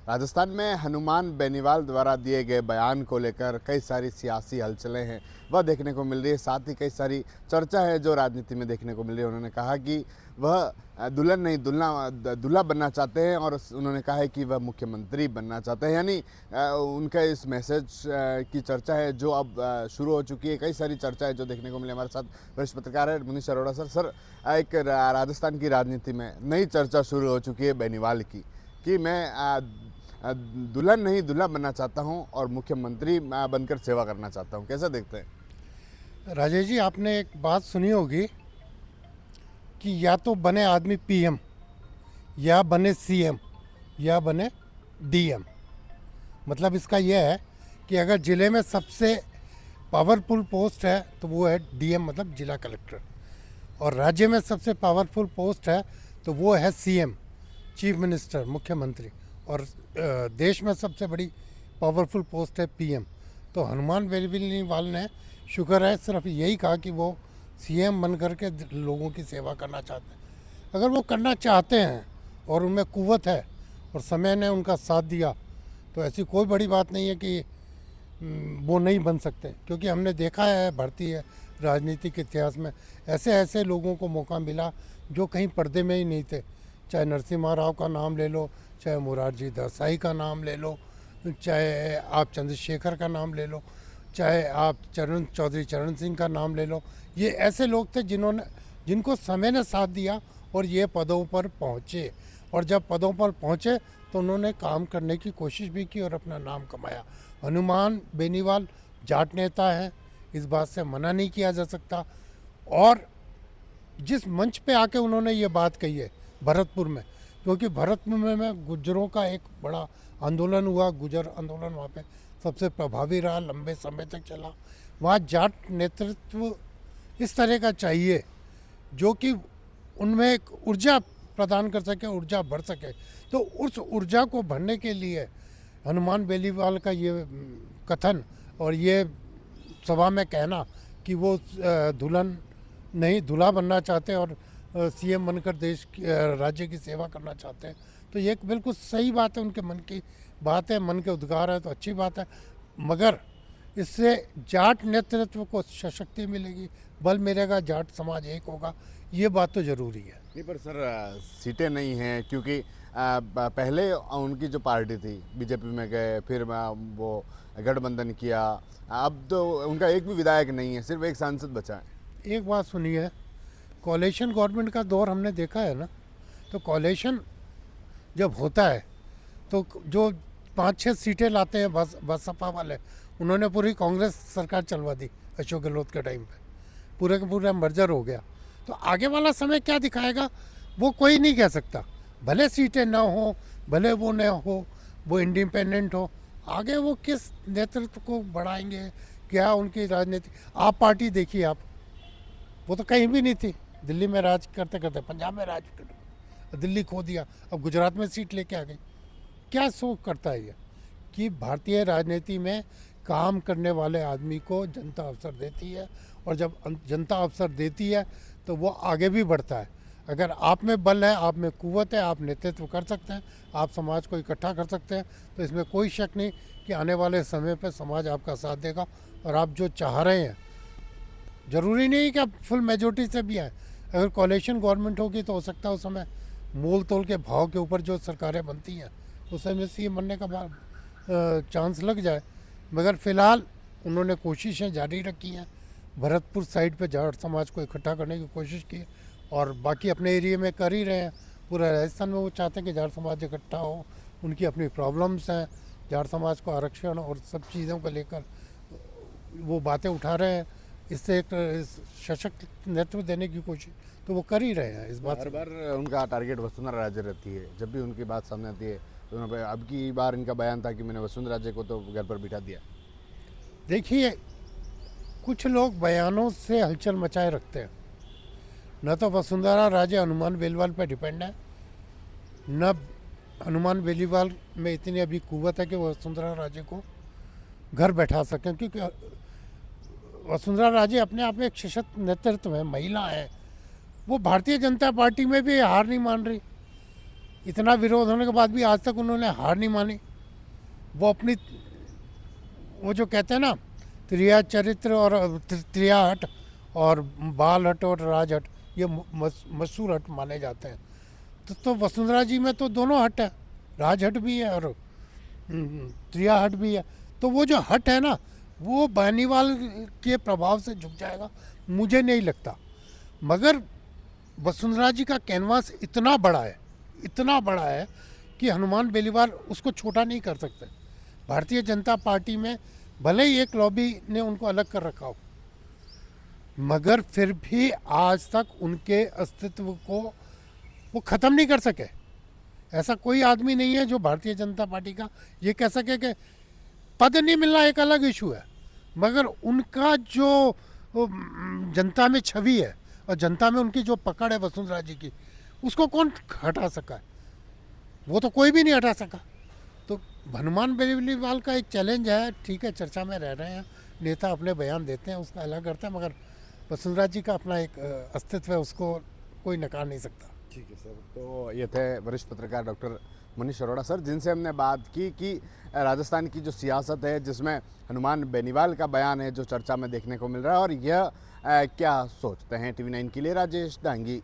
राजस्थान में हनुमान बेनीवाल द्वारा दिए गए बयान को लेकर कई सारी सियासी हलचलें हैं वह देखने को मिल रही है। साथ ही कई सारी चर्चा है जो राजनीति में देखने को मिल रही है। उन्होंने कहा कि वह दुल्हन नहीं दूल्हा बनना चाहते हैं और उन्होंने कहा है कि वह मुख्यमंत्री बनना चाहते हैं। यानी उनका इस मैसेज की चर्चा है जो अब शुरू हो चुकी है। कई सारी चर्चा है जो देखने को मिली। हमारे साथ वरिष्ठ पत्रकार है मुनीष अरोड़ा सर। एक राजस्थान की राजनीति में नई चर्चा शुरू हो चुकी है बेनीवाल की कि मैं दुल्हन नहीं दूल्हा बनना चाहता हूं और मुख्यमंत्री बनकर सेवा करना चाहता हूं। कैसा देखते हैं? राजेश जी, आपने एक बात सुनी होगी कि या तो बने आदमी पीएम, या बने सीएम, या बने डीएम। मतलब इसका यह है कि अगर ज़िले में सबसे पावरफुल पोस्ट है तो वो है डीएम, मतलब जिला कलेक्टर। और राज्य में सबसे पावरफुल पोस्ट है तो वो है सीएम, चीफ मिनिस्टर, मुख्यमंत्री। और देश में सबसे बड़ी पावरफुल पोस्ट है पीएम। तो हनुमान बेनीवाल ने, शुक्र है, सिर्फ यही कहा कि वो सीएम बन करके लोगों की सेवा करना चाहते हैं। अगर वो करना चाहते हैं और उनमें कुव्वत है और समय ने उनका साथ दिया तो ऐसी कोई बड़ी बात नहीं है कि वो नहीं बन सकते। क्योंकि हमने देखा है भारतीय राजनीति के इतिहास में ऐसे ऐसे लोगों को मौका मिला जो कहीं पर्दे में ही नहीं थे। चाहे नरसिम्हा राव का नाम ले लो, चाहे मोरारजी देसाई का नाम ले लो, चाहे आप चंद्रशेखर का नाम ले लो, चाहे आप चौधरी चरण सिंह का नाम ले लो। ये ऐसे लोग थे जिनको समय ने साथ दिया और ये पदों पर पहुँचे। और जब पदों पर पहुँचे तो उन्होंने काम करने की कोशिश भी की और अपना नाम कमाया। हनुमान बेनीवाल जाट नेता है, इस बात से मना नहीं किया जा सकता। और जिस मंच पे आके उन्होंने ये बात कही है भरतपुर में, क्योंकि भरतपुर में गुज्जरों का एक बड़ा आंदोलन हुआ, गुजर आंदोलन वहाँ पे सबसे प्रभावी रहा, लंबे समय तक चला। वहाँ जाट नेतृत्व इस तरह का चाहिए जो कि उनमें एक ऊर्जा प्रदान कर सके, ऊर्जा बढ़ सके। तो उस ऊर्जा को भरने के लिए हनुमान बेनीवाल का ये कथन और ये सभा में कहना कि वो दुल्हन नहीं दूल्हा बनना चाहते हैं और सीएम बनकर देश की राज्य की सेवा करना चाहते हैं, तो ये एक बिल्कुल सही बात है। उनके मन की बात है, मन के उद्गार है, तो अच्छी बात है। मगर इससे जाट नेतृत्व को सशक्ति मिलेगी, बल मिलेगा, जाट समाज एक होगा, ये बात तो ज़रूरी है। नहीं पर सर सीटें नहीं हैं क्योंकि पहले उनकी जो पार्टी थी बीजेपी में गए, फिर वो गठबंधन किया। अब तो उनका एक भी विधायक नहीं है, सिर्फ एक सांसद बचा है। एक बात सुनिए, कोalition गवर्नमेंट का दौर हमने देखा है ना। तो कोalition जब होता है तो जो 5-6 सीटें लाते हैं बसपा वाले, उन्होंने पूरी कांग्रेस सरकार चलवा दी अशोक गहलोत के टाइम पे। पूरे का पूरा मर्जर हो गया। तो आगे वाला समय क्या दिखाएगा वो कोई नहीं कह सकता। भले सीटें ना हो, भले वो न हो, वो इंडिपेंडेंट हो, आगे वो किस नेतृत्व को बढ़ाएंगे, क्या उनकी राजनीति। आप पार्टी देखिए, आप वो तो कहीं भी नहीं थी। दिल्ली में राज करते करते पंजाब में राज कर दिल्ली खो दिया, अब गुजरात में सीट लेके आ गई। क्या सोच करता है ये कि भारतीय राजनीति में काम करने वाले आदमी को जनता अवसर देती है, और जब जनता अवसर देती है तो वो आगे भी बढ़ता है। अगर आप में बल है, आप में कुव्वत है, आप नेतृत्व कर सकते हैं, आप समाज को इकट्ठा कर सकते हैं, तो इसमें कोई शक नहीं कि आने वाले समय पर समाज आपका साथ देगा। और आप जो चाह रहे हैं, ज़रूरी नहीं कि आप फुल मेजोरिटी से भी आए। अगर कोalition गवर्नमेंट होगी तो हो सकता है उस समय मोल तोल के भाव के ऊपर जो सरकारें बनती हैं उस समय से बनने का चांस लग जाए। मगर फ़िलहाल उन्होंने कोशिशें जारी रखी हैं। भरतपुर साइड पे जाट समाज को इकट्ठा करने की कोशिश की और बाकी अपने एरिया में कर ही रहे हैं। पूरा राजस्थान में वो चाहते हैं कि जाट समाज इकट्ठा हो। उनकी अपनी प्रॉब्लम्स हैं, जाट समाज को आरक्षण और सब चीज़ों को लेकर वो बातें उठा रहे हैं। इससे एक सशक्त नेतृत्व देने की कोशिश तो वो कर ही रहे हैं। इस बात हर बार उनका टारगेट वसुंधरा राजे रहती है। जब भी उनकी बात सामने आती है तो अब की बार इनका बयान था कि मैंने वसुंधरा राजे को तो घर पर बिठा दिया। देखिए, कुछ लोग बयानों से हलचल मचाए रखते हैं। न तो वसुंधरा राजे हनुमान बेनीवाल पर डिपेंड है, न हनुमान बेनीवाल में इतनी अभी कुव्वत है कि वसुंधरा राजे को घर बैठा सकें। क्योंकि वसुंधरा राजे अपने आप में एक सशक्त नेतृत्व है, महिला है। वो भारतीय जनता पार्टी में भी हार नहीं मान रही। इतना विरोध होने के बाद भी आज तक उन्होंने हार नहीं मानी। वो अपनी, वो जो कहते हैं ना, त्रिया चरित्र और त्रिया हट और बाल हट और राज हट, ये मशहूर हट माने जाते हैं। तो वसुंधरा जी में तो दोनों हट है, राज हट भी है और त्रिया हट भी है। तो वो जो हट है ना, वो बेनीवाल के प्रभाव से झुक जाएगा, मुझे नहीं लगता। मगर वसुंधरा जी का कैनवास इतना बड़ा है, इतना बड़ा है कि हनुमान बेनीवाल उसको छोटा नहीं कर सकते। भारतीय जनता पार्टी में भले ही एक लॉबी ने उनको अलग कर रखा हो, मगर फिर भी आज तक उनके अस्तित्व को वो ख़त्म नहीं कर सके। ऐसा कोई आदमी नहीं है जो भारतीय जनता पार्टी का ये कह सके कि पद नहीं मिलना एक अलग इशू है, मगर उनका जो जनता में छवि है और जनता में उनकी जो पकड़ है वसुंधरा जी की, उसको कौन हटा सका है? वो तो कोई भी नहीं हटा सका। तो हनुमान बेनीवाल का एक चैलेंज है, ठीक है, चर्चा में रह रहे हैं, नेता अपने बयान देते हैं, उसका अलग करते हैं, मगर वसुंधरा जी का अपना एक अस्तित्व है, उसको कोई नकार नहीं सकता। ठीक है सर। तो ये थे वरिष्ठ पत्रकार डॉक्टर मनीष अरोड़ा सर, जिनसे हमने बात की कि राजस्थान की जो सियासत है, जिसमें हनुमान बेनीवाल का बयान है जो चर्चा में देखने को मिल रहा है, और यह क्या सोचते हैं। TV9 के लिए राजेश डांगी।